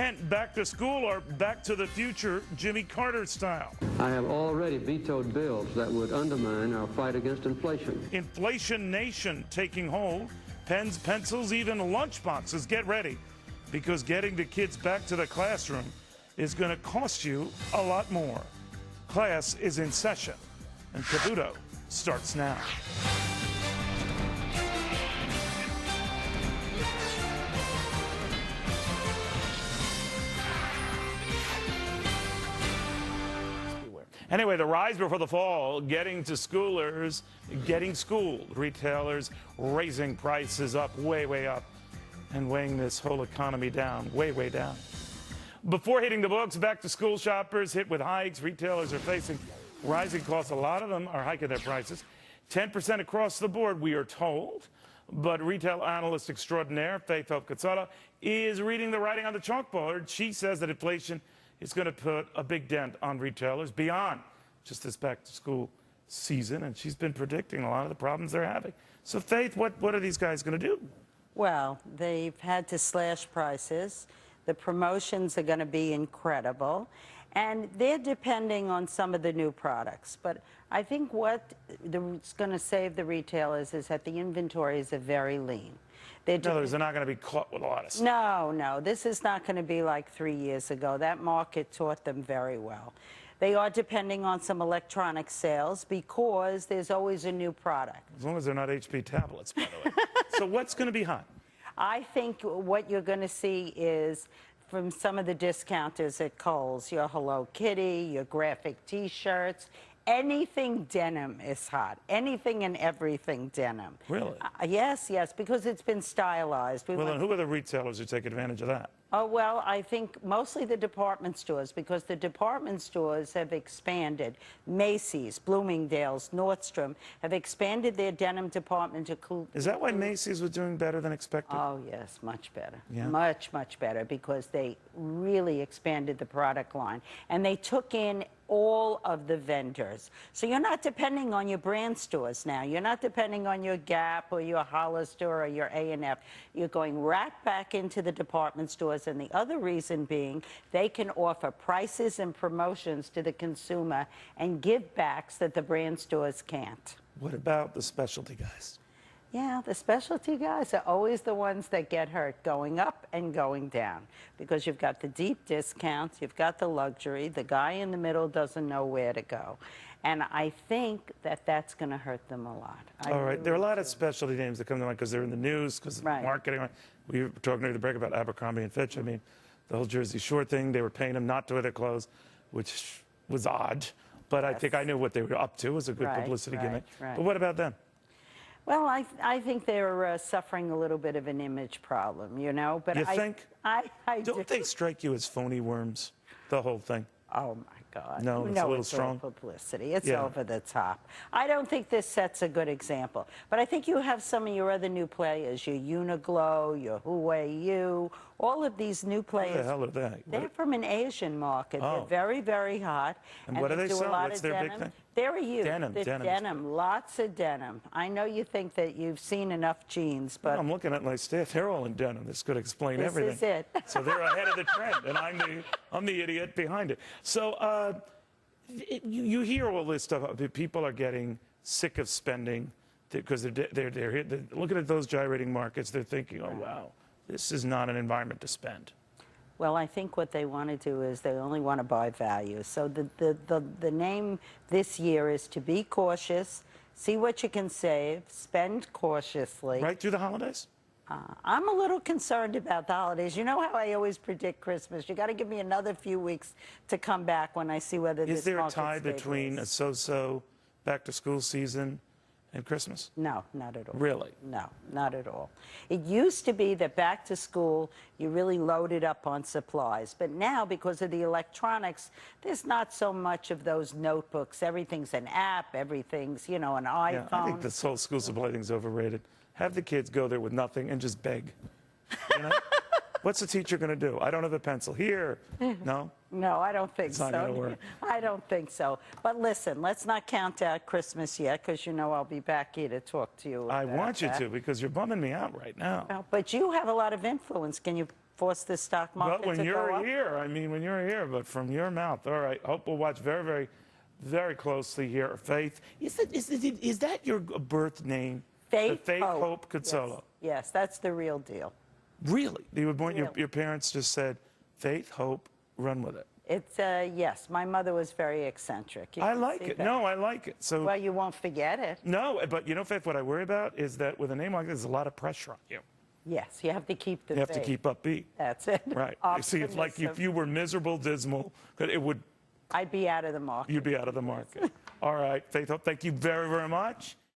And back to school or back to the future, Jimmy Carter style. I have already vetoed bills that would undermine our fight against inflation. Inflation nation taking hold. Pens, pencils, even lunchboxes. Get ready, because getting the kids back to the classroom is going to cost you a lot more. Class is in session, and Cavuto starts now. Anyway, the rise before the fall, getting to schoolers, getting schooled. Retailers raising prices up, way up, and weighing this whole economy down, way down. Before hitting the books, back to school shoppers hit with hikes. Retailers are facing rising costs. A lot of them are hiking their prices. 10% across the board, we are told. But retail analyst extraordinaire, Faith Hope Consolo, is reading the writing on the chalkboard. She says that inflation is going to put a big dent on retailers beyond just this back-to-school season, and she's been predicting a lot of the problems they're having. So, Faith, what are these guys going to do? Well, they've had to slash prices. The promotions are going to be incredible, and they're depending on some of the new products. But I think what's going to save the retailers is that the inventories are very lean. In other words, they're not going to be caught with a lot of stuff. No, this is not going to be like 3 years ago. That market taught them very well. They are depending on some electronic sales because there's always a new product. As long as they're not HP tablets, by the way. So what's going to be hot? I think what you're going to see is from some of the discounters at Kohl's, your Hello Kitty, your graphic T-shirts, anything denim is hot. Anything and everything denim. Really? Yes, because it's been stylized. Well, then who are the retailers who take advantage of that? Oh, well, I think mostly the department stores, because the department stores have expanded. Macy's, Bloomingdale's, Nordstrom have expanded their denim department to include. Is that why Macy's was doing better than expected? Oh, yes, much better. Yeah. Much better, because they really expanded the product line. And they took in all of the vendors. So you're not depending on your brand stores now. You're not depending on your Gap or your Hollister or your A&F. You're going right back into the department stores, and the other reason being they can offer prices and promotions to the consumer and give backs that the brand stores can't. What about the specialty guys? Yeah, the specialty guys are always the ones that get hurt, going up and going down, because you've got the deep discounts, you've got the luxury, the guy in the middle doesn't know where to go. And I think that that's going to hurt them a lot. All right, there are a lot of specialty names that come to mind because they're in the news, because of marketing. We were talking during the break about Abercrombie and Fitch. I mean, the whole Jersey Shore thing, they were paying them not to wear their clothes, which was odd. But I think I knew what they were up to. It was a good publicity gimmick. But what about them? Well, I think they're suffering a little bit of an image problem, you know. But you think? I Don't they strike you as phony worms, the whole thing? Oh, my God. No, it's a little strong. All publicity. It's over the top. I don't think this sets a good example. But I think you have some of your other new players, your Uniqlo, your Huey, all of these new players. What the hell are they? They're from an Asian market. They're very, very hot. And what do they sell? What's their denim. big thing? They're a youth. Denim. Lots of denim. I know you think that you've seen enough jeans, but I'm looking at my staff. They're all in denim. This could explain everything. This is it. So they're ahead of the trend, and I'm the idiot behind it. So you hear all this stuff. People are getting sick of spending because they're looking at those gyrating markets. They're thinking, oh wow, this is not an environment to spend. Well, I think what they want to do is they only want to buy value. So the name this year is to be cautious, see what you can save, spend cautiously. Right through the holidays? I'm a little concerned about the holidays. You know how I always predict Christmas. You got to give me another few weeks to come back when I see whether this market Is there a tie between a so-so back-to-school season and Christmas? No, not at all. Really? No, not at all. It used to be that back to school, you really loaded up on supplies. But now, because of the electronics, there's not so much of those notebooks. Everything's an app. Everything's, an iPhone. Yeah, I think this whole school supply thing's overrated. Have the kids go there with nothing and just beg. You know? What's the teacher going to do? I don't have a pencil. Here. No? No, I don't think so. It's not going to work. I don't think so. But listen, let's not count out Christmas yet, because I'll be back here to talk to you about I want you that. to, because you're bumming me out right now. Well, but you have a lot of influence. Can you force the stock market Well, when to go you're up? here, I mean, when you're here, but from your mouth. All right. Hope we'll watch very, very, very closely here. Faith, is that your birth name? Faith Faith Hope. Hope Consolo. Yes, that's the real deal. Really? You were born, Really. your parents just said, Faith, Hope, run with it. It's, yes, my mother was very eccentric. You I can like see it. that. No, I like it. So, Well, you won't forget it. no, but you know, Faith, what I worry about is that with a name like this, there's a lot of pressure on you. Yes, you have to keep the You have to faith. keep upbeat. That's it. Right. You see, it's like if Optimism. you were miserable, dismal, it would, I'd be out of the market. you'd be out of the market. All right, Faith Hope, thank you very, very much.